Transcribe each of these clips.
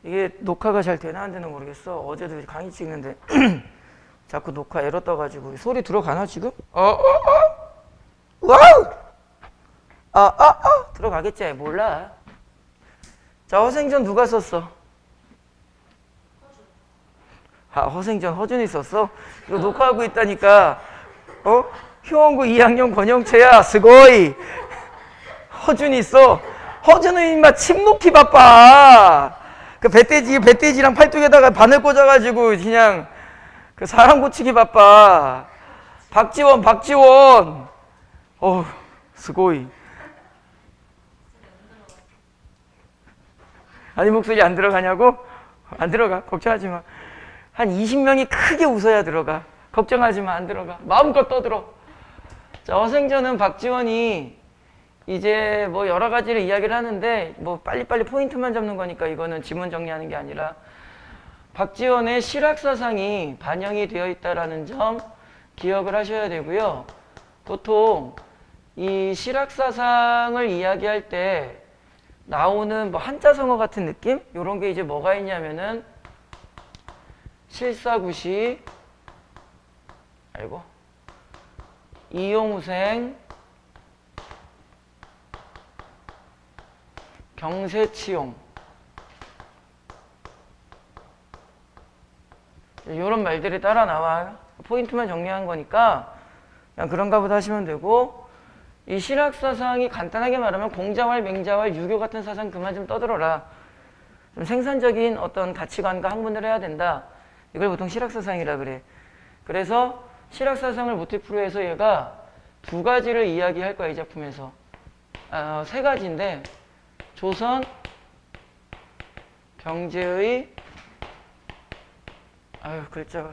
이게 녹화가 잘 되나 안 되나 모르겠어. 어제도 강의 찍는데 자꾸 녹화 에러 떠가지고 소리 들어가나 지금? 와우! 들어가겠지. 몰라. 자, 허생전 누가 썼어? 허생전 허준이 썼어? 이거 녹화하고 있다니까. 효원고 2학년 권영채야. 스고이. 허준이 써. 허준은 인마 침 놓기 바빠. 그 배돼지랑 팔뚝에다가 바늘 꽂아가지고 그냥 그 사람 고치기 바빠. 박지원. 스고이. 아니, 목소리 안 들어가냐고? 안 들어가. 걱정하지 마. 한 20명이 크게 웃어야 들어가. 걱정하지 마. 안 들어가. 마음껏 떠들어. 자, 허생전은 박지원이 이제 뭐 여러 가지를 이야기를 하는데 뭐 빨리빨리 포인트만 잡는 거니까 이거는 지문 정리하는 게 아니라 박지원의 실학사상이 반영이 되어 있다는 점 기억을 하셔야 되고요. 보통 이 실학사상을 이야기할 때 나오는 뭐 한자성어 같은 느낌? 이런 게 이제 뭐가 있냐면은 실사구시, 이용우생, 경세치용, 이런 말들이 따라 나와. 포인트만 정리한 거니까 그냥 그런가 보다 하시면 되고, 이 실학사상이 간단하게 말하면 공자왈, 맹자왈, 유교 같은 사상 그만 좀 떠들어라. 좀 생산적인 어떤 가치관과 학문을 해야 된다. 이걸 보통 실학사상이라 그래. 그래서 실학사상을 모티프로 해서 얘가 두 가지를 이야기할 거야, 이 작품에서. 세 가지인데, 조선 경제의, 글자가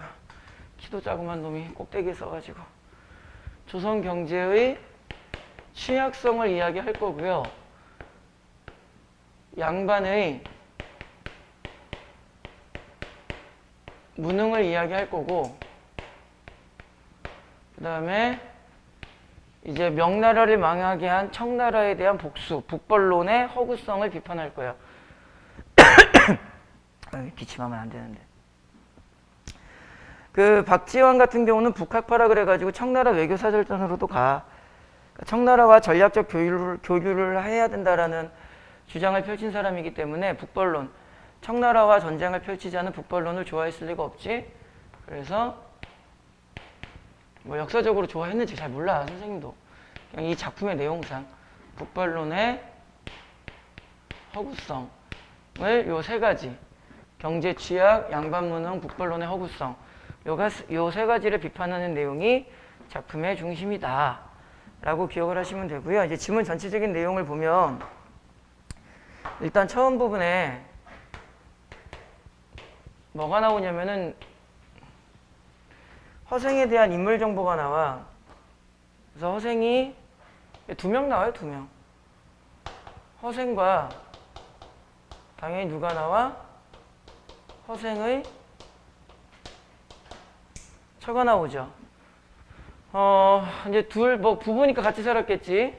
키도 자그만 놈이 꼭대기에 써가지고. 조선 경제의 취약성을 이야기할 거고요. 양반의 무능을 이야기할 거고, 그 다음에 이제 명나라를 망하게 한 청나라에 대한 복수, 북벌론의 허구성을 비판할 거야. 기침하면 안 되는데. 그 박지원 같은 경우는 북학파라 그래가지고 청나라 외교사절단으로도 가. 청나라와 전략적 교류를 해야 된다라는 주장을 펼친 사람이기 때문에 북벌론, 청나라와 전쟁을 펼치자는 북벌론을 좋아했을 리가 없지. 그래서 뭐 역사적으로 좋아했는지 잘 몰라, 선생님도. 그냥 이 작품의 내용상 북벌론의 허구성을 요 세 가지, 경제 취약, 양반 무능, 북벌론의 허구성, 요 세 가지를 비판하는 내용이 작품의 중심이다 라고 기억을 하시면 되고요. 이제 지문 전체적인 내용을 보면 일단 처음 부분에 뭐가 나오냐면은 허생에 대한 인물 정보가 나와. 그래서 허생이 2명 나와요, 2명. 허생과 당연히 누가 나와? 허생의 처가 나오죠. 이제 부부니까 같이 살았겠지.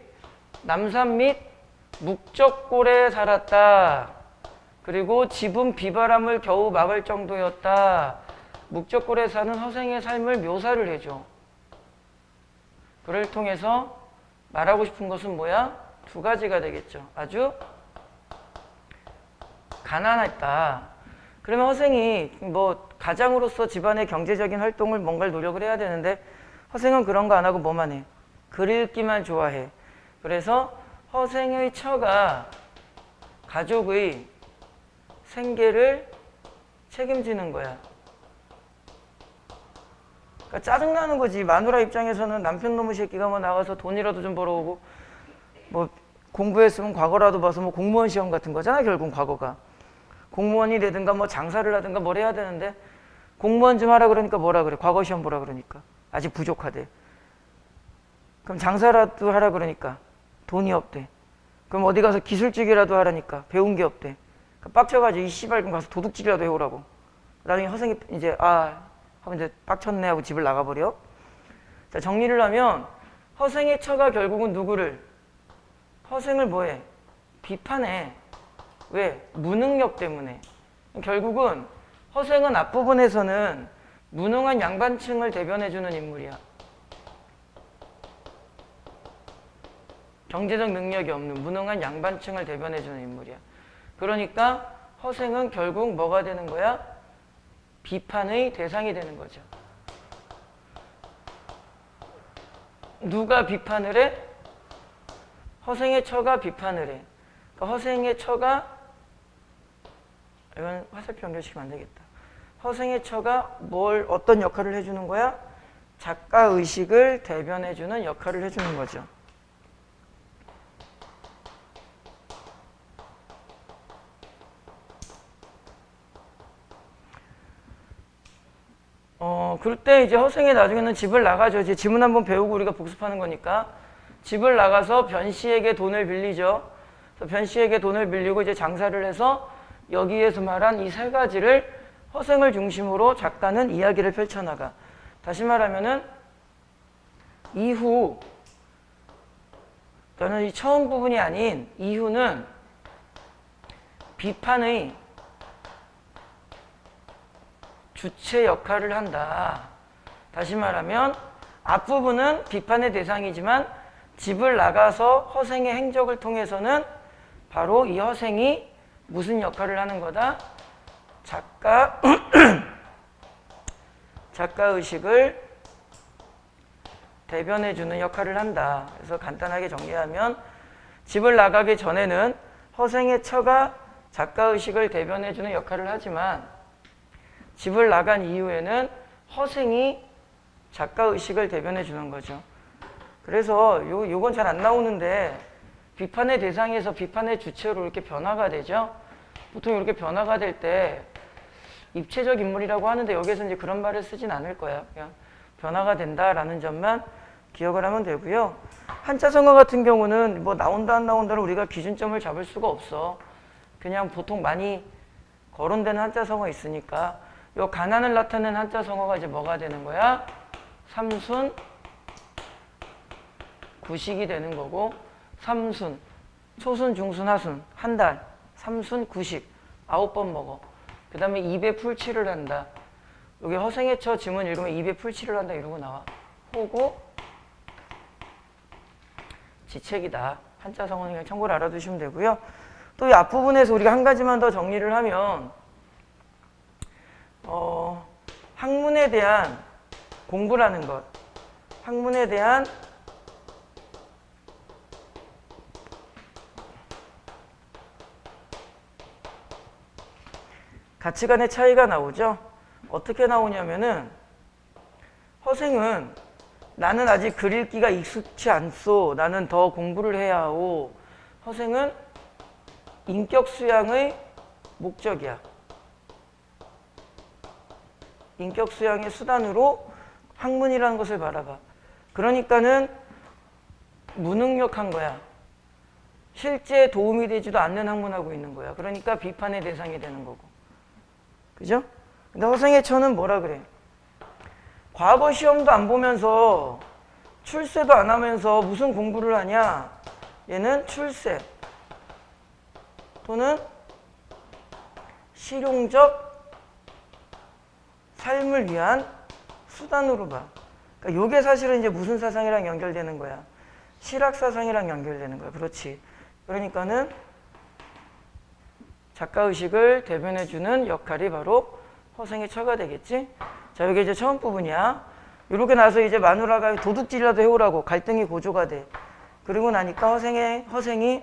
남산 및 묵적골에 살았다. 그리고 집은 비바람을 겨우 막을 정도였다. 묵적골에 사는 허생의 삶을 묘사를 해줘. 그를 통해서 말하고 싶은 것은 뭐야? 두 가지가 되겠죠. 아주 가난했다. 그러면 허생이 뭐 가장으로서 집안의 경제적인 활동을 뭔가를 노력을 해야 되는데 허생은 그런 거 안 하고 뭐만 해? 글 읽기만 좋아해. 그래서 허생의 처가 가족의 생계를 책임지는 거야. 그러니까 짜증나는 거지. 마누라 입장에서는 남편 놈의 새끼가 뭐 나가서 돈이라도 좀 벌어오고 뭐 공부했으면 과거라도 봐서 뭐 공무원 시험 같은 거잖아, 결국 과거가. 공무원이 되든가 뭐 장사를 하든가 뭘 해야 되는데 공무원 좀 하라 그러니까 뭐라 그래? 과거 시험 보라 그러니까. 아직 부족하대. 그럼 장사라도 하라 그러니까 돈이 없대. 그럼 어디 가서 기술직이라도 하라니까 배운 게 없대. 그러니까 빡쳐가지고 이 씨발 좀 가서 도둑질이라도 해오라고. 나중에 허생이 이제 하면 이제 빡쳤네 하고 집을 나가버려. 자, 정리를 하면 허생의 처가 결국은 누구를? 허생을 뭐해? 비판해. 왜? 무능력 때문에. 결국은 허생은 앞부분에서는 무능한 양반층을 대변해주는 인물이야. 경제적 능력이 없는 무능한 양반층을 대변해주는 인물이야. 그러니까 허생은 결국 뭐가 되는 거야? 비판의 대상이 되는 거죠. 누가 비판을 해? 허생의 처가 비판을 해. 그러니까 허생의 처가, 이건 화살표 연결시키면 안 되겠다. 허생의 처가 어떤 역할을 해주는 거야? 작가의식을 대변해주는 역할을 해주는 거죠. 그럴 때 이제 허생이 나중에는 집을 나가죠. 이제 지문 한번 배우고 우리가 복습하는 거니까. 집을 나가서 변 씨에게 돈을 빌리죠. 그래서 변 씨에게 돈을 빌리고 이제 장사를 해서 여기에서 말한 이 세 가지를 허생을 중심으로 작가는 이야기를 펼쳐나가. 다시 말하면은 이후, 저는 이 처음 부분이 아닌 이후는 비판의 주체 역할을 한다. 다시 말하면 앞부분은 비판의 대상이지만 집을 나가서 허생의 행적을 통해서는 바로 이 허생이 무슨 역할을 하는 거다? 작가의식을 대변해주는 역할을 한다. 그래서 간단하게 정리하면 집을 나가기 전에는 허생의 처가 작가의식을 대변해주는 역할을 하지만 집을 나간 이후에는 허생이 작가의식을 대변해주는 거죠. 그래서 요건 잘 안 나오는데 비판의 대상에서 비판의 주체로 이렇게 변화가 되죠. 보통 이렇게 변화가 될 때 입체적 인물이라고 하는데 여기에서 이제 그런 말을 쓰진 않을 거야. 그냥 변화가 된다라는 점만 기억을 하면 되고요. 한자성어 같은 경우는 뭐 나온다 안 나온다를 우리가 기준점을 잡을 수가 없어. 그냥 보통 많이 거론되는 한자성어 있으니까 요 가난을 나타내는 한자성어가 이제 뭐가 되는 거야? 삼순 구식이 되는 거고 삼순, 초순, 중순, 하순 한 달, 삼순 구식 9번 먹어. 그 다음에 입에 풀칠을 한다. 여기 허생의 처 지문 읽으면 입에 풀칠을 한다 이러고 나와. 호구 지책이다. 한자성어는 그냥 참고를 알아두시면 되고요. 또 이 앞부분에서 우리가 한 가지만 더 정리를 하면 학문에 대한 공부라는 것, 학문에 대한 가치관의 차이가 나오죠. 어떻게 나오냐면은 허생은 나는 아직 글 읽기가 익숙치 않소. 나는 더 공부를 해야 하오. 허생은 인격 수양의 목적이야. 인격 수양의 수단으로 학문이라는 것을 바라봐. 그러니까는 무능력한 거야. 실제 도움이 되지도 않는 학문하고 있는 거야. 그러니까 비판의 대상이 되는 거고. 그죠? 근데 허생의 처는 뭐라 그래? 과거 시험도 안 보면서 출세도 안 하면서 무슨 공부를 하냐? 얘는 출세 또는 실용적 삶을 위한 수단으로 봐. 그러니까 이게 사실은 이제 무슨 사상이랑 연결되는 거야? 실학사상이랑 연결되는 거야. 그렇지. 그러니까는 작가의식을 대변해주는 역할이 바로 허생의 처가 되겠지? 자, 여기 이제 처음 부분이야. 이렇게 나서 이제 마누라가 도둑질이라도 해오라고 갈등이 고조가 돼. 그러고 나니까 허생이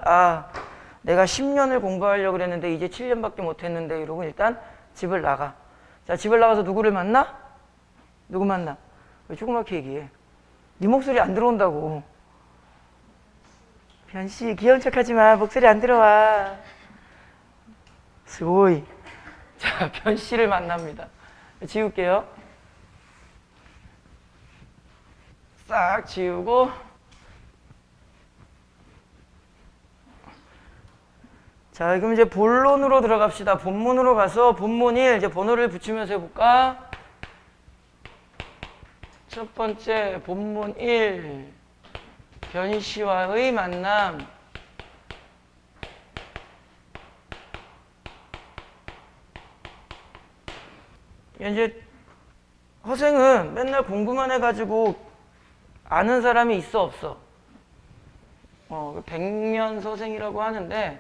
내가 10년을 공부하려고 그랬는데 이제 7년밖에 못했는데 이러고 일단 집을 나가. 자, 집을 나가서 누구를 만나? 누구 만나? 왜 조그맣게 얘기해? 네 목소리 안 들어온다고. 변씨 귀여운 척하지 마. 목소리 안 들어와. 스고이. 자, 변씨를 만납니다. 지울게요. 싹 지우고 자, 그럼 이제 본론으로 들어갑시다. 본문으로 가서 본문 1 이제 번호를 붙이면서 해볼까? 첫 번째 본문 1 변씨와의 만남. 이제 허생은 맨날 공부만 해가지고 아는 사람이 있어 없어? 백면서생이라고 하는데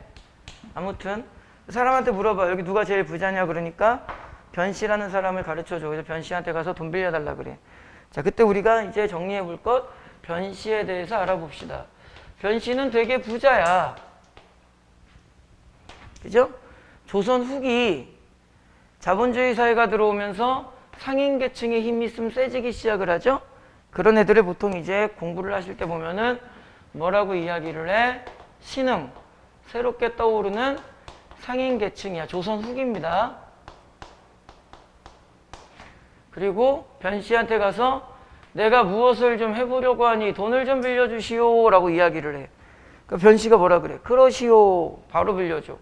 아무튼 사람한테 물어봐. 여기 누가 제일 부자냐 그러니까 변씨라는 사람을 가르쳐줘. 그래서 변씨한테 가서 돈 빌려달라 그래. 자, 그때 우리가 이제 정리해 볼 것 변씨에 대해서 알아봅시다. 변씨는 되게 부자야. 그죠? 조선 후기 자본주의 사회가 들어오면서 상인계층의 힘이 좀 세지기 시작을 하죠. 그런 애들을 보통 이제 공부를 하실 때 보면은 뭐라고 이야기를 해? 신흥, 새롭게 떠오르는 상인계층이야. 조선 후기입니다. 그리고 변씨한테 가서 내가 무엇을 좀 해보려고 하니 돈을 좀 빌려주시오 라고 이야기를 해. 그러니까 변씨가 뭐라 그래? 그러시오. 바로 빌려줘.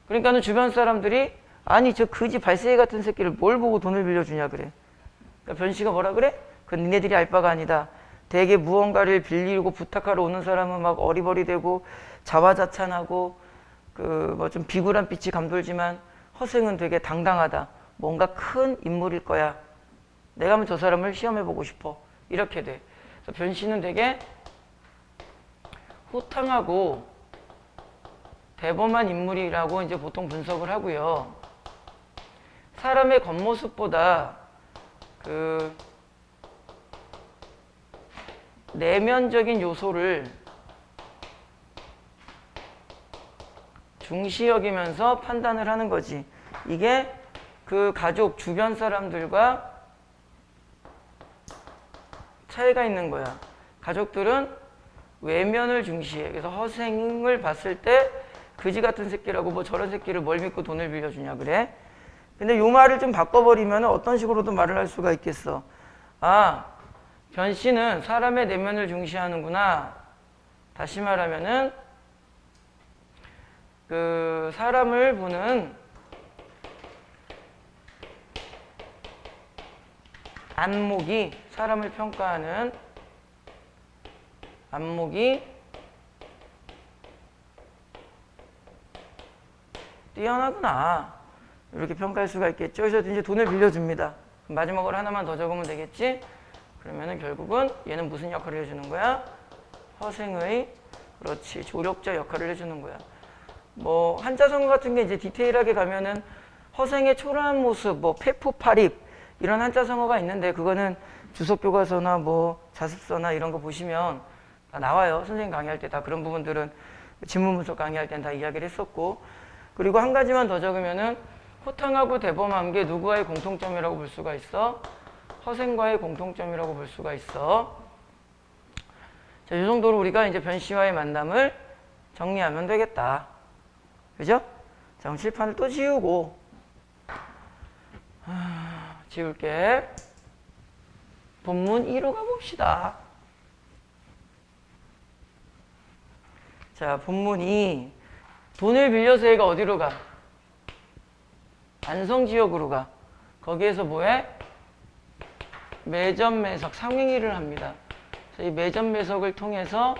그러니까는 주변 사람들이 아니 저 거지 발세기 같은 새끼를 뭘 보고 돈을 빌려주냐 그래. 그러니까 변씨가 뭐라 그래? 그건 니네들이 알 바가 아니다. 대개 무언가를 빌리고 부탁하러 오는 사람은 막 어리버리되고 자화자찬하고 그 뭐 좀 비굴한 빛이 감돌지만 허생은 되게 당당하다. 뭔가 큰 인물일 거야. 내가 하면 저 사람을 시험해보고 싶어. 이렇게 돼. 그래서 변씨는 되게 호탕하고 대범한 인물이라고 이제 보통 분석을 하고요. 사람의 겉모습보다 그 내면적인 요소를 중시 여기면서 판단을 하는 거지. 이게 그 가족 주변 사람들과 차이가 있는 거야. 가족들은 외면을 중시해. 그래서 허생을 봤을 때 그지 같은 새끼라고 뭐 저런 새끼를 뭘 믿고 돈을 빌려주냐 그래. 근데 요 말을 좀 바꿔버리면 어떤 식으로도 말을 할 수가 있겠어. 아, 변씨는 사람의 내면을 중시하는구나. 다시 말하면은 그 사람을 보는 안목이, 사람을 평가하는 안목이 뛰어나구나. 이렇게 평가할 수가 있겠죠. 그래서 이제 돈을 빌려줍니다. 마지막으로 하나만 더 적으면 되겠지? 그러면은 결국은 얘는 무슨 역할을 해주는 거야? 허생의, 그렇지, 조력자 역할을 해주는 거야. 뭐 한자성어 같은 게 이제 디테일하게 가면은 허생의 초라한 모습, 뭐 폐포파립 이런 한자성어가 있는데 그거는 주석교과서나 뭐 자습서나 이런 거 보시면 다 나와요. 선생님 강의할 때 다 그런 부분들은 지문 분석 강의할 땐 다 이야기를 했었고. 그리고 한 가지만 더 적으면은 호탕하고 대범한 게 누구와의 공통점이라고 볼 수가 있어? 허생과의 공통점이라고 볼 수가 있어. 자, 이 정도로 우리가 이제 변씨와의 만남을 정리하면 되겠다. 그죠? 자, 그럼 칠판을 또 지우고. 지울게. 본문 2로 가봅시다. 자, 본문 2. 돈을 빌려서 얘가 어디로 가? 안성지역으로 가. 거기에서 뭐해? 매점매석, 상행위를 합니다. 그래서 이 매점매석을 통해서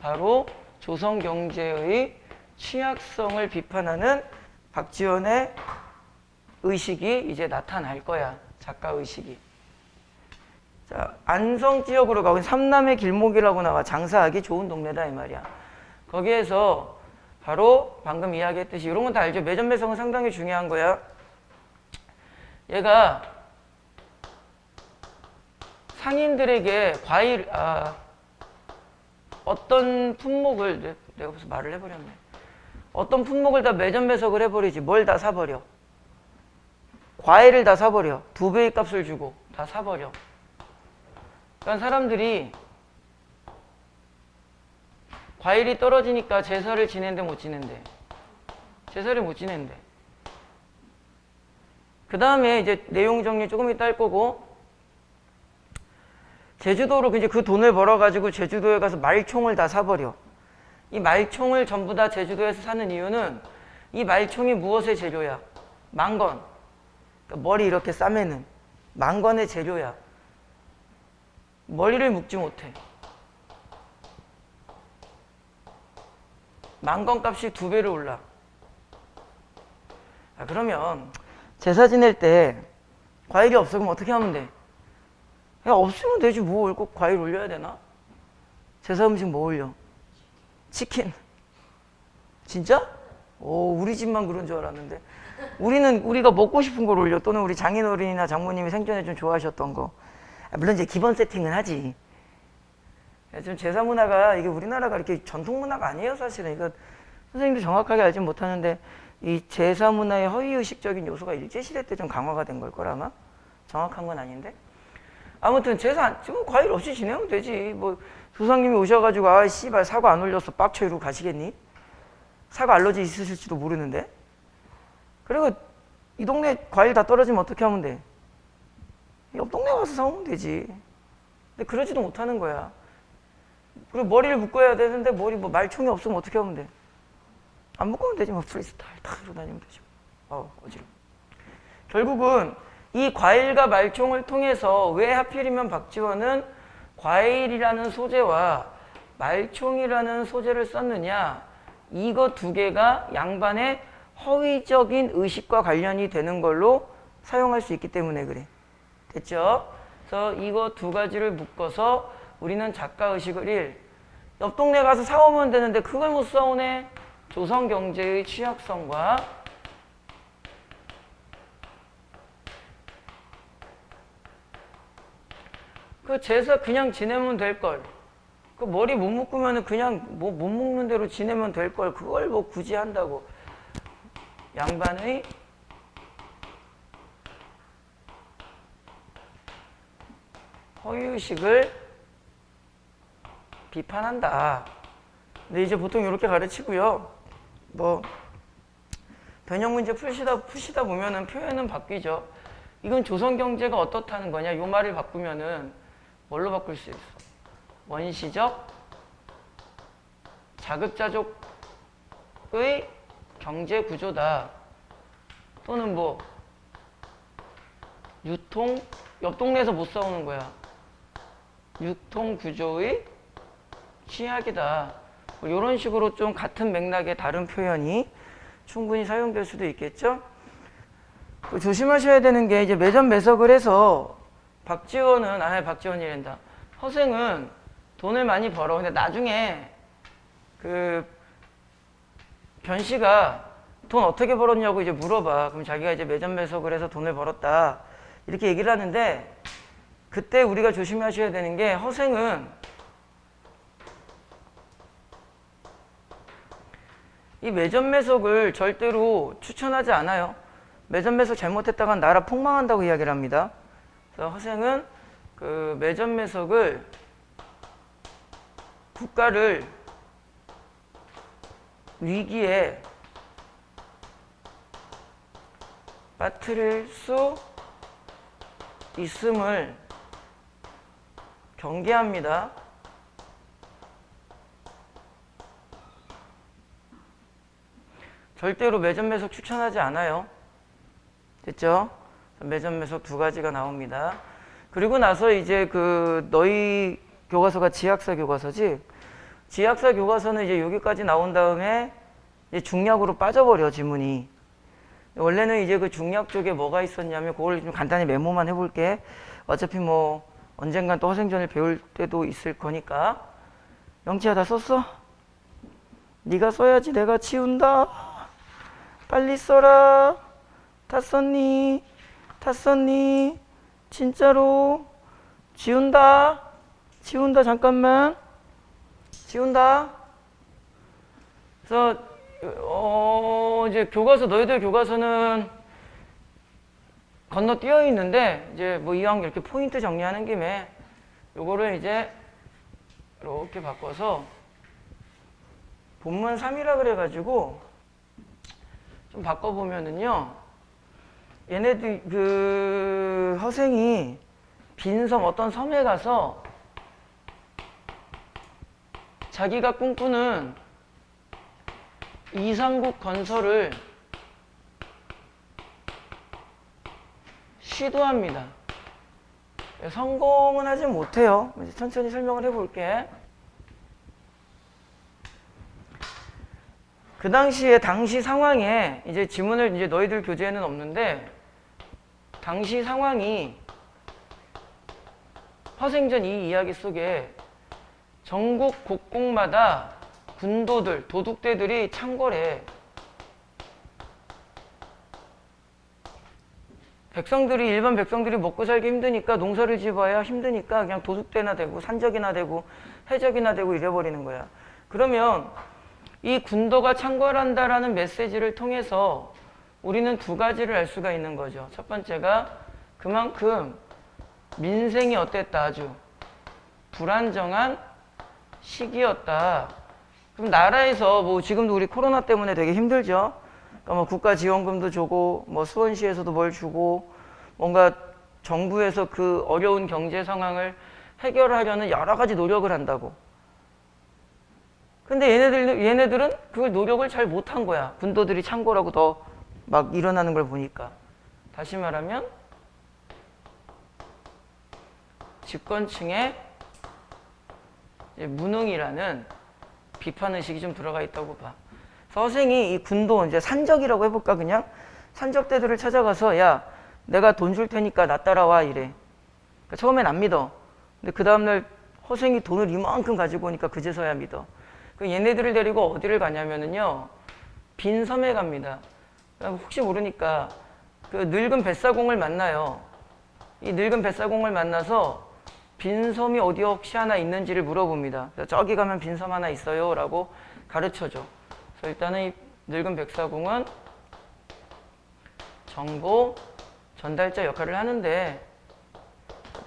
바로 조선경제의 취약성을 비판하는 박지원의 의식이 이제 나타날 거야. 작가 의식이. 자, 안성지역으로 가. 삼남의 길목이라고 나와. 장사하기 좋은 동네다 이 말이야. 거기에서 바로 방금 이야기했듯이 이런 건 다 알죠. 매점매석은 상당히 중요한 거야. 얘가 상인들에게 과일, 어떤 품목을, 내가 벌써 말을 해버렸네. 어떤 품목을 다 매점매석을 해버리지. 뭘 다 사버려. 과일을 다 사버려. 2배의 값을 주고 다 사버려. 그러니까 사람들이 과일이 떨어지니까 제사를 지낸대 못 지낸대? 제사를 못 지낸대. 그 다음에 이제 내용 정리 조금 이따 할 거고, 제주도로 이제 그 돈을 벌어가지고 제주도에 가서 말총을 다 사버려. 이 말총을 전부 다 제주도에서 사는 이유는 이 말총이 무엇의 재료야? 망건. 그러니까 머리 이렇게 싸매는 망건의 재료야. 머리를 묶지 못해. 망건 값이 2배로 올라. 그러면 제사 지낼 때 과일이 없어. 그럼 어떻게 하면 돼? 야, 없으면 되지. 뭘 꼭 과일 올려야 되나? 제사 음식 뭐 올려? 치킨. 진짜? 오, 우리 집만 그런 줄 알았는데. 우리가 먹고 싶은 걸 올려. 또는 우리 장인어른이나 장모님이 생전에 좀 좋아하셨던 거. 물론 이제 기본 세팅은 하지. 좀 제사 문화가, 이게 우리나라가 이렇게 전통 문화가 아니에요, 사실은. 이거 선생님도 정확하게 알진 못하는데, 이 제사 문화의 허위의식적인 요소가 일제시대 때 좀 강화가 된 걸 거라 아마? 정확한 건 아닌데. 아무튼 제사, 지금 과일 없이 지내면 되지. 뭐, 조상님이 오셔가지고, 아, 씨발, 사과 안 올렸어. 빡쳐 이러고 가시겠니? 사과 알러지 있으실지도 모르는데. 그리고 이 동네 과일 다 떨어지면 어떻게 하면 돼? 옆 동네 가서 사오면 되지. 근데 그러지도 못하는 거야. 그리고 머리를 묶어야 되는데 머리 뭐 말총이 없으면 어떻게 하면 돼? 안 묶으면 되지. 뭐 프리스타일 탁 이러고 다니면 되지. 어지러워. 결국은 이 과일과 말총을 통해서 왜 하필이면 박지원은 과일이라는 소재와 말총이라는 소재를 썼느냐? 이거 두 개가 양반의 허위적인 의식과 관련이 되는 걸로 사용할 수 있기 때문에 그래. 됐죠? 그래서 이거 두 가지를 묶어서 우리는 작가의식을 옆 동네 가서 사오면 되는데 그걸 못 사오네. 조선경제의 취약성과 그 제사 그냥 지내면 될걸. 그 머리 못 묶으면 그냥 뭐 못 묶는 대로 지내면 될걸. 그걸 뭐 굳이 한다고. 양반의 허위의식을 비판한다. 근데 이제 보통 이렇게 가르치고요. 뭐 변형 문제 푸시다 보면은 표현은 바뀌죠. 이건 조선 경제가 어떻다는 거냐? 요 말을 바꾸면은 뭘로 바꿀 수 있어? 원시적 자급자족의 경제 구조다. 또는 뭐 유통 옆 동네에서 못 사오는 거야. 유통 구조의 취약이다. 뭐 이런 식으로 좀 같은 맥락의 다른 표현이 충분히 사용될 수도 있겠죠. 조심하셔야 되는 게 이제 매점매석을 해서 박지원이란다. 허생은 돈을 많이 벌어. 근데 나중에 그 변씨가 돈 어떻게 벌었냐고 이제 물어봐. 그럼 자기가 이제 매점매석을 해서 돈을 벌었다. 이렇게 얘기를 하는데 그때 우리가 조심하셔야 되는 게 허생은 이 매점매석을 절대로 추천하지 않아요. 매점매석 잘못했다간 나라 폭망한다고 이야기를 합니다. 그래서 허생은 그 매점매석을 국가를 위기에 빠뜨릴 수 있음을 경계합니다. 절대로 매점매석 추천하지 않아요. 됐죠? 매점매석 두 가지가 나옵니다. 그리고 나서 이제 그 너희 교과서가 지학사 교과서지. 지학사 교과서는 이제 여기까지 나온 다음에 이제 중략으로 빠져버려 지문이. 원래는 이제 그 중략 쪽에 뭐가 있었냐면 그걸 좀 간단히 메모만 해볼게. 어차피 뭐 언젠간 또 허생전을 배울 때도 있을 거니까. 영치야 다 썼어? 네가 써야지 내가 치운다. 빨리 써라. 다 썼니? 다 썼니? 진짜로? 지운다. 지운다 잠깐만. 지운다. 그래서 이제 교과서 너희들 교과서는 건너뛰어 있는데 이제 뭐 이왕 이렇게 포인트 정리하는 김에 요거를 이제 이렇게 바꿔서 본문 3이라 그래가지고 좀 바꿔보면은요. 얘네들 그 허생이 빈섬 어떤 섬에 가서 자기가 꿈꾸는 이상국 건설을 시도합니다. 성공은 하지 못해요. 천천히 설명을 해볼게. 그 당시 상황에 이제 지문을 이제 너희들 교재에는 없는데 당시 상황이 화생전 이 이야기 속에 전국 곳곳마다 군도들, 도둑대들이 창궐해. 백성들이, 일반 백성들이 먹고 살기 힘드니까, 농사를 지어야 힘드니까 그냥 도둑대나 되고 산적이나 되고 해적이나 되고 이래버리는 거야. 그러면 이 군도가 창궐한다라는 메시지를 통해서 우리는 두 가지를 알 수가 있는 거죠. 첫 번째가 그만큼 민생이 어땠다, 아주 불안정한 시기였다. 그럼 나라에서 뭐 지금도 우리 코로나 때문에 되게 힘들죠. 그러니까 뭐 국가 지원금도 주고 뭐 수원시에서도 뭘 주고 뭔가 정부에서 그 어려운 경제 상황을 해결하려는 여러 가지 노력을 한다고. 근데 얘네들은 그걸 노력을 잘 못한 거야. 군도들이 창궐하고 더 막 일어나는 걸 보니까. 다시 말하면 집권층의 무능이라는 비판의식이 좀 들어가 있다고 봐. 서생이 이 군도, 이제 산적이라고 해볼까, 그냥? 산적대들을 찾아가서, 야, 내가 돈 줄 테니까 나 따라와, 이래. 그러니까 처음엔 안 믿어. 근데 그 다음날 허생이 돈을 이만큼 가지고 오니까 그제서야 믿어. 그 얘네들을 데리고 어디를 가냐면은요, 빈 섬에 갑니다. 혹시 모르니까 그 늙은 뱃사공을 만나요. 이 늙은 뱃사공을 만나서 빈 섬이 어디 혹시 하나 있는지를 물어봅니다. 저기 가면 빈 섬 하나 있어요 라고 가르쳐줘. 그래서 일단은 이 늙은 백사공은 정보 전달자 역할을 하는데,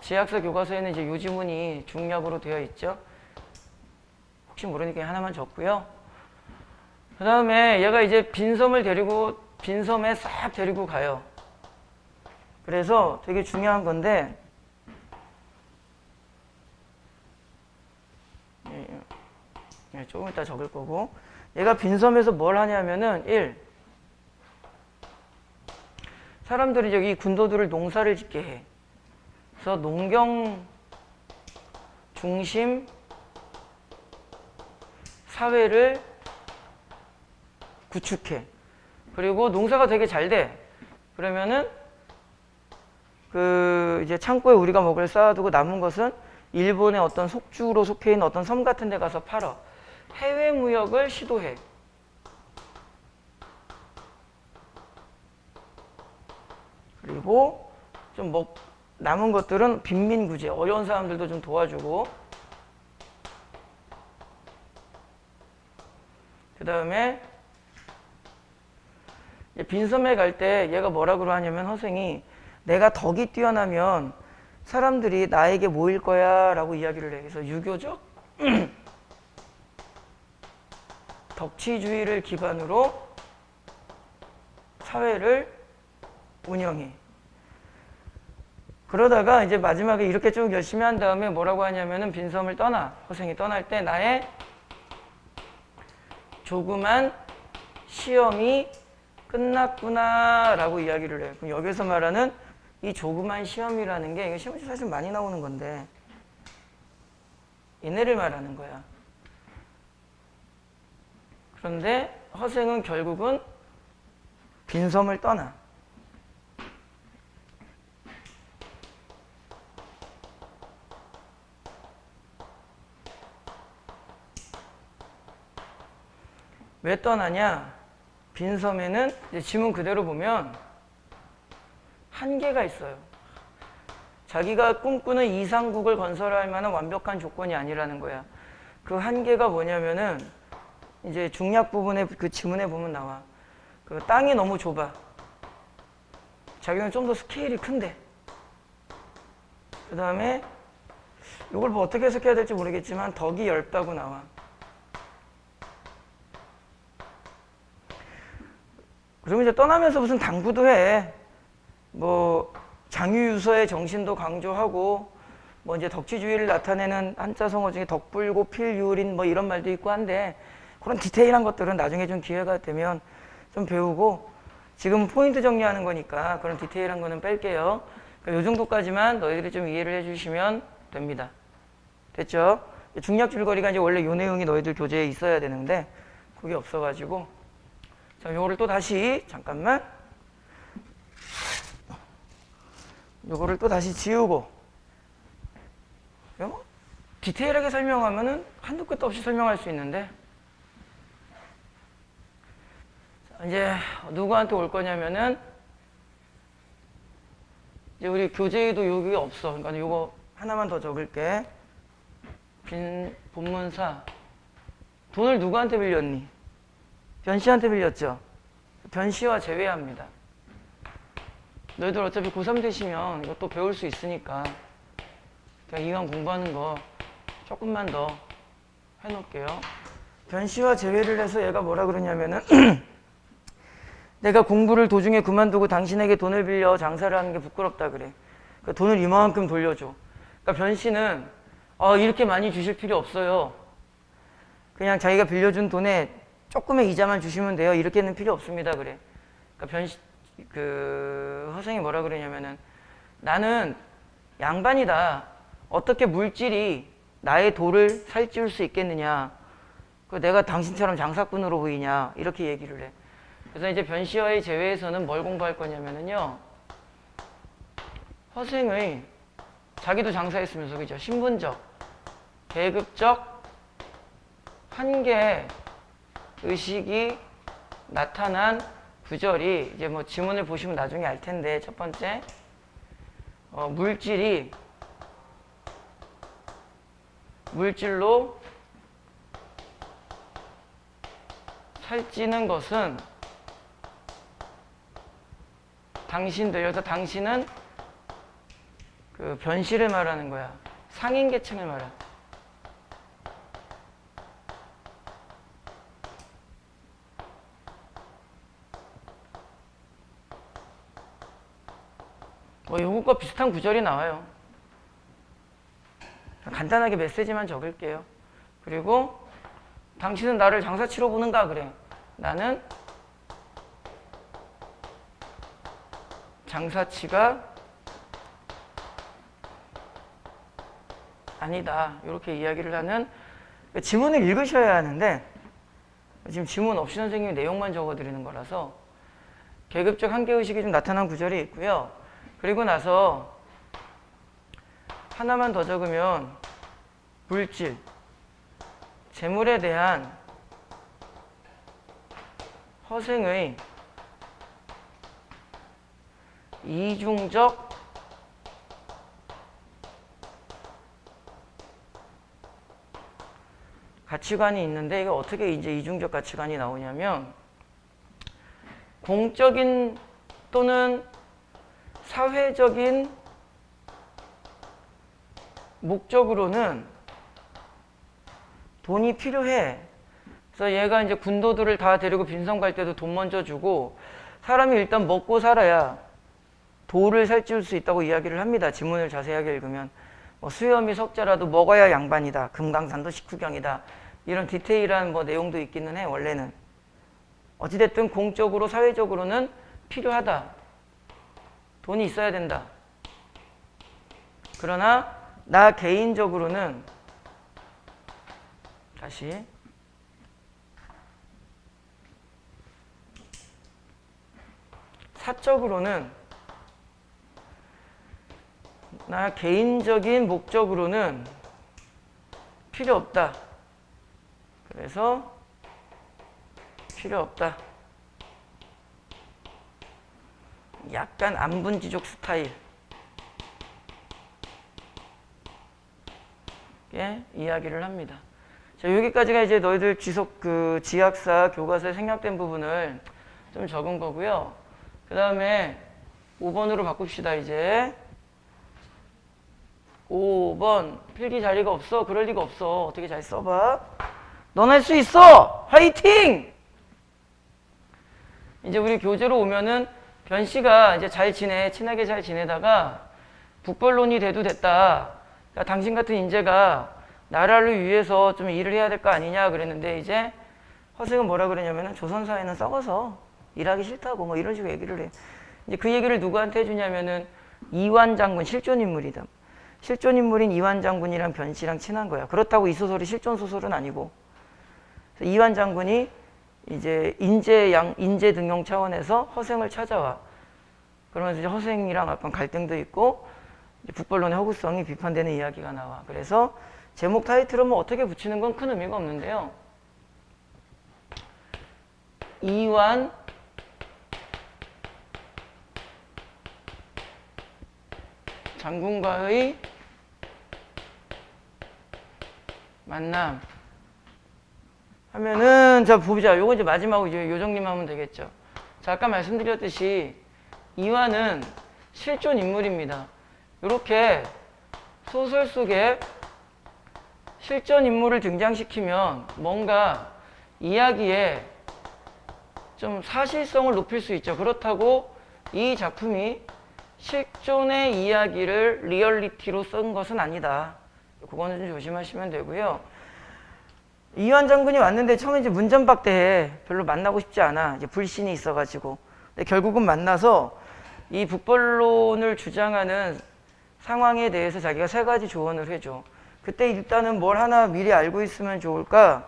지학서 교과서에는 이제 요지문이 중약으로 되어 있죠. 혹시 모르니까 하나만 적고요. 그 다음에 얘가 이제 빈섬에 싹 데리고 가요. 그래서 되게 중요한 건데, 조금 이따 적을 거고, 얘가 빈섬에서 뭘 하냐면은 1. 사람들이 이제 이 군도들을 농사를 짓게 해. 그래서 농경 중심 사회를 구축해. 그리고 농사가 되게 잘 돼. 그러면은 그 이제 창고에 우리가 먹을 쌓아두고 남은 것은 일본의 어떤 속주로 속해 있는 어떤 섬 같은 데 가서 팔아. 해외 무역을 시도해. 그리고 좀 남은 것들은 빈민구제, 어려운 사람들도 좀 도와주고, 그 다음에 빈섬에 갈 때 얘가 뭐라고 하냐면, 허생이 내가 덕이 뛰어나면 사람들이 나에게 모일 거야 라고 이야기를 해. 그래서 유교적 덕치주의를 기반으로 사회를 운영해. 그러다가 이제 마지막에 이렇게 쭉 열심히 한 다음에 뭐라고 하냐면은 빈섬을 떠나. 허생이 떠날 때 나의 조그만 시험이 끝났구나 라고 이야기를 해. 그럼 여기서 말하는 이 조그만 시험이라는 게, 이거 시험이 사실 많이 나오는 건데, 얘네를 말하는 거야. 그런데 허생은 결국은 빈섬을 떠나. 왜 떠나냐? 빈섬에는 이제 지문 그대로 보면 한계가 있어요. 자기가 꿈꾸는 이상국을 건설할 만한 완벽한 조건이 아니라는 거야. 그 한계가 뭐냐면은 이제 중약 부분에 그 지문에 보면 나와. 그 땅이 너무 좁아. 자기는 좀 더 스케일이 큰데. 그 다음에 이걸 뭐 어떻게 해석해야 될지 모르겠지만 덕이 얇다고 나와. 그러면 이제 떠나면서 무슨 당부도 해. 뭐 장유유서의 정신도 강조하고, 뭐 이제 덕치주의를 나타내는 한자성어 중에 덕불고 필유린 뭐 이런 말도 있고 한데, 그런 디테일한 것들은 나중에 좀 기회가 되면 좀 배우고, 지금 포인트 정리하는 거니까 그런 디테일한 거는 뺄게요. 그러니까 이 정도까지만 너희들이 좀 이해를 해주시면 됩니다. 됐죠? 중약 줄거리가 이제 원래 이 내용이 너희들 교재에 있어야 되는데 그게 없어가지고, 자, 요거를 또 다시 잠깐만. 요거를 또 다시 지우고, 뭐 디테일하게 설명하면은 한도 끝도 없이 설명할 수 있는데, 이제 누구한테 올 거냐면은, 이제 우리 교재에도 여기 없어. 그러니까 요거 하나만 더 적을게. 빈 본문사. 돈을 누구한테 빌렸니? 변씨한테 빌렸죠. 변씨와 제외합니다. 너희들 어차피 고3 되시면 이거 또 배울 수 있으니까 그냥 이왕 공부하는 거 조금만 더 해놓을게요. 변씨와 제외를 해서 얘가 뭐라 그러냐면은 내가 공부를 도중에 그만두고 당신에게 돈을 빌려 장사를 하는 게 부끄럽다 그래. 그러니까 돈을 이만큼 돌려줘. 그러니까 변씨는 이렇게 많이 주실 필요 없어요. 그냥 자기가 빌려준 돈에 조금의 이자만 주시면 돼요. 이렇게는 필요 없습니다 그래. 그러니까 허생이 뭐라 그러냐면은 나는 양반이다. 어떻게 물질이 나의 돌을 살찌울 수 있겠느냐. 내가 당신처럼 장사꾼으로 보이냐. 이렇게 얘기를 해. 그래서 이제 변씨와의 제외에서는 뭘 공부할 거냐면은요. 허생의 자기도 장사했으면서 그죠? 신분적, 계급적 한계 의식이 나타난 구절이 이제 뭐 지문을 보시면 나중에 알 텐데 첫 번째 물질로 살찌는 것은 여기서 당신은 그 변씨를 말하는 거야. 상인 계층을 말하는. 요것과 비슷한 구절이 나와요. 간단하게 메시지만 적을게요. 그리고 당신은 나를 장사치러 보는가 그래. 나는 장사치가 아니다. 이렇게 이야기를 하는 지문을 읽으셔야 하는데 지금 지문 없이 선생님이 내용만 적어드리는 거라서 계급적 한계의식이 좀 나타난 구절이 있고요. 그리고 나서 하나만 더 적으면 물질, 재물에 대한 허생의 이중적 가치관이 있는데 이게 어떻게 이제 이중적 가치관이 나오냐면 공적인 또는 사회적인 목적으로는 돈이 필요해. 그래서 얘가 이제 군도들을 다 데리고 빈성 갈 때도 돈 먼저 주고 사람이 일단 먹고 살아야 도를 살찌울 수 있다고 이야기를 합니다. 지문을 자세하게 읽으면 수염이 석자라도 먹어야 양반이다. 금강산도 식후경이다. 이런 디테일한 내용도 있기는 해. 원래는 어찌됐든 공적으로 사회적으로는 필요하다. 돈이 있어야 된다. 그러나 나 개인적으로는 다시 사적으로는 나 개인적인 목적으로는 필요 없다. 그래서 필요 없다. 약간 안분지족 스타일. 예, 이야기를 합니다. 자, 여기까지가 이제 너희들 지학사 교과서에 생략된 부분을 좀 적은 거고요. 그 다음에 5번으로 바꿉시다, 이제. 5번. 필기 자리가 없어? 그럴 리가 없어. 어떻게 잘 써봐. 넌 할 수 있어! 화이팅! 이제 우리 교재로 오면은 변씨가 이제 잘 지내, 친하게 잘 지내다가 북벌론이 돼도 됐다. 그러니까 당신 같은 인재가 나라를 위해서 좀 일을 해야 될 거 아니냐 그랬는데 이제 허생은 뭐라 그러냐면은 조선사회는 썩어서 일하기 싫다고 이런 식으로 얘기를 해. 이제 그 얘기를 누구한테 해주냐면은 이완 장군, 실존 인물이다. 실존 인물인 이완 장군이랑 변씨랑 친한 거야. 그렇다고 이 소설이 실존 소설은 아니고. 그래서 이완 장군이 이제 인재 등용 차원에서 허생을 찾아와. 그러면서 이제 허생이랑 약간 갈등도 있고 이제 북벌론의 허구성이 비판되는 이야기가 나와. 그래서 제목 타이틀은 뭐 어떻게 붙이는 건 큰 의미가 없는데요. 이완 장군과의 만남 하면은, 자 보자. 요거 이제 마지막으로 이제 요정님 하면 되겠죠. 자, 아까 말씀드렸듯이 이완은 실존 인물입니다. 이렇게 소설 속에 실존 인물을 등장시키면 뭔가 이야기에 좀 사실성을 높일 수 있죠. 그렇다고 이 작품이 실존의 이야기를 리얼리티로 쓴 것은 아니다. 그거는 좀 조심하시면 되고요. 이완 장군이 왔는데 처음에 이제 문전박대해. 별로 만나고 싶지 않아. 이제 불신이 있어가지고. 근데 결국은 만나서 이 북벌론을 주장하는 상황에 대해서 자기가 3가지 조언을 해줘. 그때 일단은 뭘 하나 미리 알고 있으면 좋을까?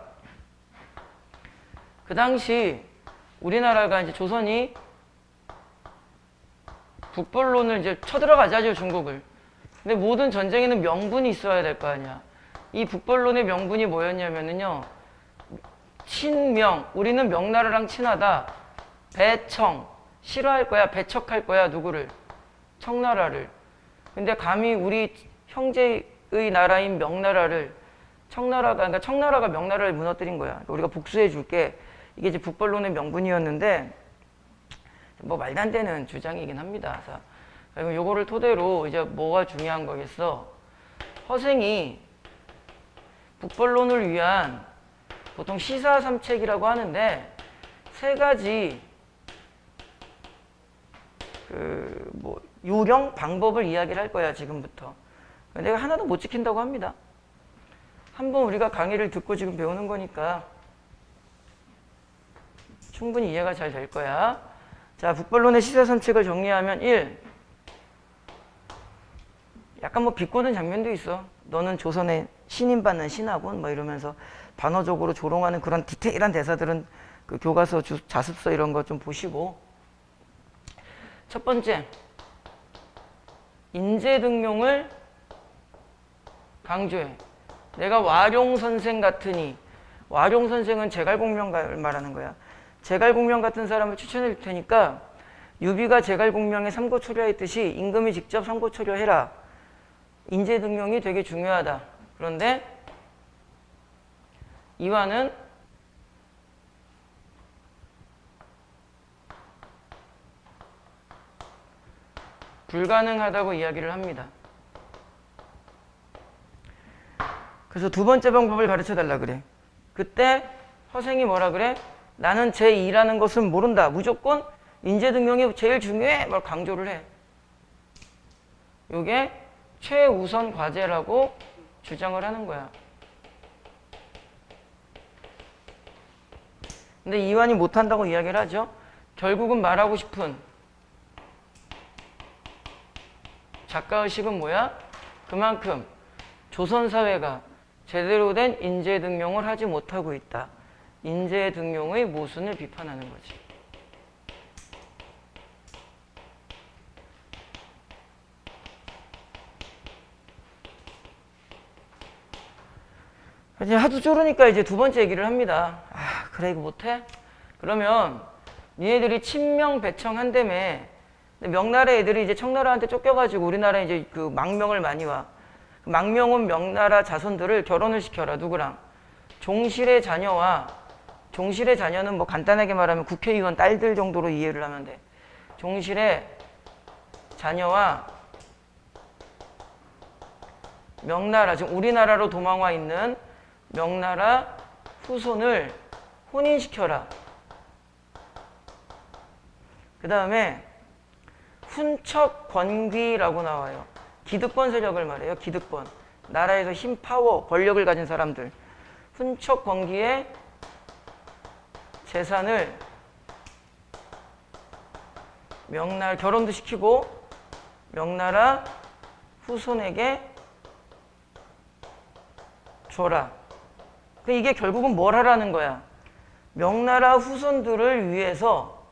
그 당시 우리나라가 이제 조선이 북벌론을 이제 쳐들어가자죠, 중국을. 근데 모든 전쟁에는 명분이 있어야 될 거 아니야. 이 북벌론의 명분이 뭐였냐면은요, 친명, 우리는 명나라랑 친하다. 배청, 싫어할 거야, 배척할 거야, 누구를? 청나라를. 근데 감히 우리 형제의 나라인 명나라를 그러니까 청나라가 명나라를 무너뜨린 거야. 그러니까 우리가 복수해 줄게. 이게 이제 북벌론의 명분이었는데, 뭐 말도 안 되는 주장이긴 합니다. 그리고 요거를 토대로 이제 뭐가 중요한 거겠어? 허생이 북벌론을 위한 보통 시사삼책이라고 하는데 3가지 요령 방법을 이야기를 할 거야, 지금부터. 내가 하나도 못 지킨다고 합니다. 한번 우리가 강의를 듣고 지금 배우는 거니까 충분히 이해가 잘 될 거야. 자, 북벌론의 시사삼책을 정리하면 1. 약간 뭐 비꼬는 장면도 있어. 너는 조선의 신임받는 신하군 뭐 이러면서 반어적으로 조롱하는 그런 디테일한 대사들은 그 교과서, 자습서 이런 거 좀 보시고. 첫 번째, 인재등용을 강조해. 내가 와룡선생 같으니, 와룡선생은 제갈공명을 말하는 거야. 제갈공명 같은 사람을 추천해 줄 테니까 유비가 제갈공명에 삼고초려했듯이 임금이 직접 삼고초려해라. 인재등용이 되게 중요하다. 그런데 이완은 불가능하다고 이야기를 합니다. 그래서 2번째 방법을 가르쳐 달라 그래. 그때 허생이 뭐라 그래? 나는 제2라는 것은 모른다. 무조건 인재등용이 제일 중요해. 뭘 강조를 해. 이게 최우선 과제라고 주장을 하는 거야. 근데 이완이 못한다고 이야기를 하죠. 결국은 말하고 싶은 작가의식은 뭐야? 그만큼 조선사회가 제대로 된 인재등용을 하지 못하고 있다. 인재등용의 모순을 비판하는 거지. 이제 하도 쪼르니까 이제 2번째 얘기를 합니다. 아, 그래 이거 못해? 그러면 니네들이 친명 배청한다며. 명나라 애들이 이제 청나라한테 쫓겨가지고 우리나라에 이제 그 망명을 많이 와. 망명 온 명나라 자손들을 결혼을 시켜라. 누구랑? 종실의 자녀와, 종실의 자녀는 뭐 간단하게 말하면 국회의원 딸들 정도로 이해를 하면 돼. 종실의 자녀와 명나라, 지금 우리나라로 도망와 있는 명나라 후손을 혼인시켜라. 그 다음에 훈척권귀라고 나와요. 기득권 세력을 말해요. 기득권. 나라에서 힘, 파워, 권력을 가진 사람들. 훈척권귀의 재산을 명나라, 결혼도 시키고 명나라 후손에게 줘라. 이게 결국은 뭘 하라는 거야? 명나라 후손들을 위해서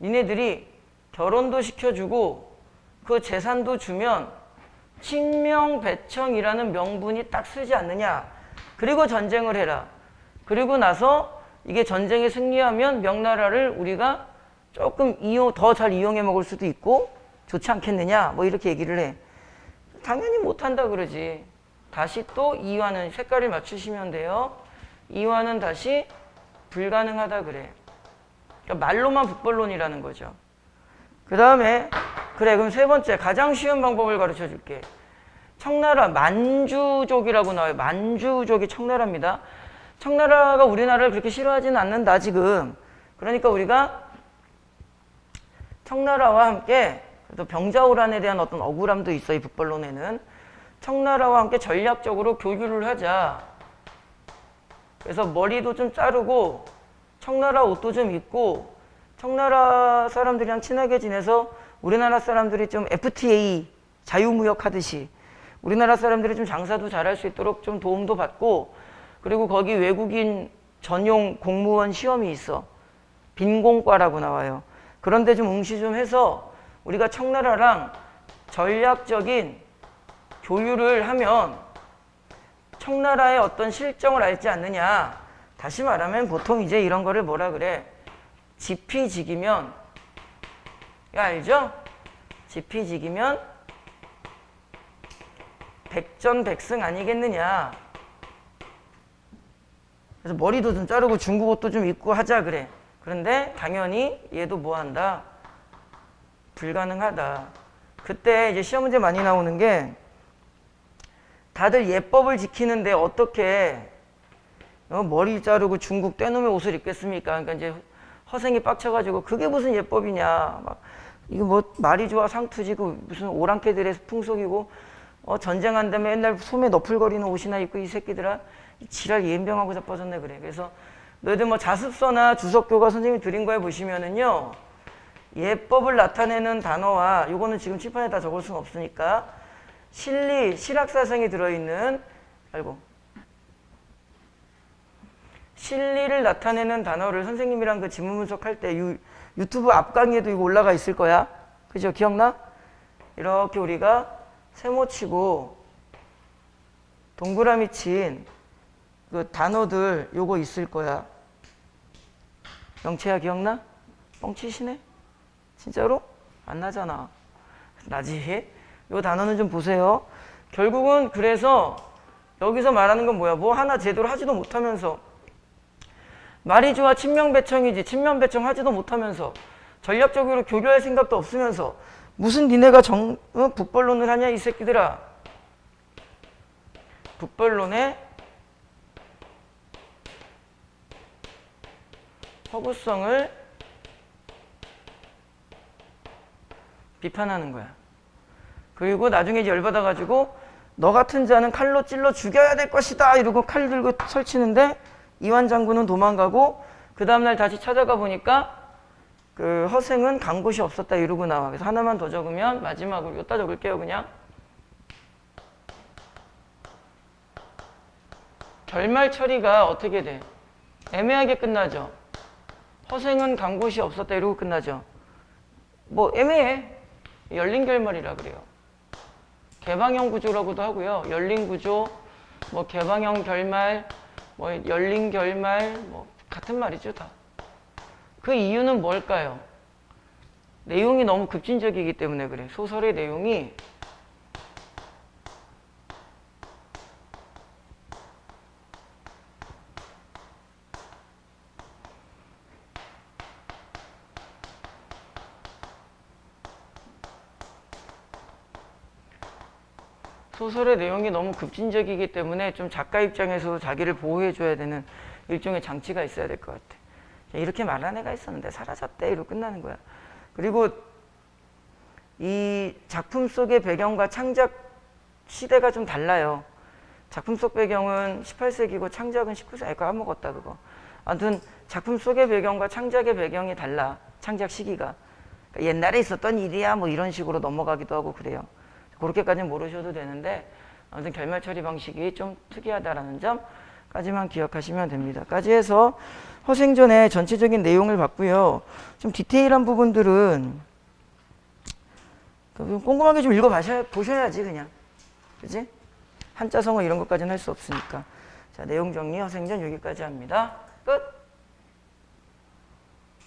니네들이 결혼도 시켜주고 그 재산도 주면 친명배청이라는 명분이 딱 쓰지 않느냐. 그리고 전쟁을 해라. 그리고 나서 이게 전쟁에 승리하면 명나라를 우리가 조금 더 잘 이용해 먹을 수도 있고 좋지 않겠느냐. 뭐 이렇게 얘기를 해. 당연히 못한다 그러지. 다시 또 이완은 색깔을 맞추시면 돼요. 이완은 다시 불가능하다 그래. 그러니까 말로만 북벌론이라는 거죠. 그 다음에 그래 그럼 세 번째 가장 쉬운 방법을 가르쳐 줄게. 청나라 만주족이라고 나와요. 만주족이 청나라입니다. 청나라가 우리나라를 그렇게 싫어하지는 않는다 지금. 그러니까 우리가 청나라와 함께 또 병자호란에 대한 어떤 억울함도 있어 이 북벌론에는. 청나라와 함께 전략적으로 교류를 하자. 그래서 머리도 좀 자르고 청나라 옷도 좀 입고 청나라 사람들이랑 친하게 지내서 우리나라 사람들이 좀 FTA 자유무역 하듯이 우리나라 사람들이 좀 장사도 잘할 수 있도록 좀 도움도 받고 그리고 거기 외국인 전용 공무원 시험이 있어. 빈공과라고 나와요. 그런데 좀 응시 좀 해서 우리가 청나라랑 전략적인 교류를 하면 청나라의 어떤 실정을 알지 않느냐. 다시 말하면 보통 이제 이런 거를 뭐라 그래? 지피지기면, 알죠? 지피지기면 백전백승 아니겠느냐. 그래서 머리도 좀 자르고 중국 옷도 좀 입고 하자 그래. 그런데 당연히 얘도 뭐 한다? 불가능하다. 그때 이제 시험 문제 많이 나오는 게 다들 예법을 지키는데 어떻게 머리 자르고 중국 떼놈의 옷을 입겠습니까? 그러니까 이제 허생이 빡쳐가지고 그게 무슨 예법이냐. 막 이거 뭐 말이 좋아 상투지고 무슨 오랑캐들의 풍속이고 전쟁한다며 옛날 소매 너풀거리는 옷이나 입고 이 새끼들아 지랄 예병하고 자빠졌네 그래. 그래서 너희들 뭐 자습서나 주석교과 선생님이 드린 거에 보시면은요 예법을 나타내는 단어와 요거는 지금 칠판에 다 적을 수는 없으니까 실리, 실학사성이 들어있는 실리를 나타내는 단어를 선생님이랑 그 지문 분석할 때 유튜브 앞 강의에도 이거 올라가 있을 거야. 그죠? 기억나? 이렇게 우리가 세모 치고 동그라미 친 그 단어들 요거 있을 거야. 영채야 기억나? 뻥치시네? 진짜로? 안 나잖아. 나지? 요 단어는 좀 보세요. 결국은 그래서 여기서 말하는 건 뭐야? 뭐 하나 제대로 하지도 못하면서 말이 좋아 친명배청이지 친명배청 하지도 못하면서 전략적으로 교류할 생각도 없으면서 무슨 니네가 북벌론을 하냐 이 새끼들아. 북벌론의 허구성을 비판하는 거야. 그리고 나중에 이제 열받아가지고 너 같은 자는 칼로 찔러 죽여야 될 것이다 이러고 칼 들고 설치는데 이완 장군은 도망가고 그 다음날 다시 찾아가 보니까 그 허생은 간 곳이 없었다 이러고 나와. 그래서 하나만 더 적으면 마지막으로 여기다 적을게요 그냥. 결말 처리가 어떻게 돼? 애매하게 끝나죠. 허생은 간 곳이 없었다 이러고 끝나죠. 뭐 애매해. 열린 결말이라 그래요. 개방형 구조라고도 하고요. 열린 구조, 뭐 개방형 결말, 뭐 열린 결말, 뭐 같은 말이죠 다. 그 이유는 뭘까요? 내용이 너무 급진적이기 때문에 그래. 소설의 내용이 너무 급진적이기 때문에 좀 작가 입장에서 자기를 보호해줘야 되는 일종의 장치가 있어야 될 것 같아. 이렇게 말한 애가 있었는데 사라졌대 이러고 끝나는 거야. 그리고 이 작품 속의 배경과 창작 시대가 좀 달라요. 작품 속 배경은 18세기고 창작은 19세기. 까먹었다 그거. 아무튼 작품 속의 배경과 창작의 배경이 달라. 창작 시기가. 그러니까 옛날에 있었던 일이야 뭐 이런 식으로 넘어가기도 하고 그래요. 그렇게까지는 모르셔도 되는데 아무튼 결말 처리 방식이 좀 특이하다라는 점까지만 기억하시면 됩니다. 까지 해서 허생전의 전체적인 내용을 봤고요. 좀 디테일한 부분들은 꼼꼼하게 좀 보셔야지 그냥. 그지? 한자 성어 이런 것까지는 할 수 없으니까. 자, 내용 정리 허생전 여기까지 합니다. 끝!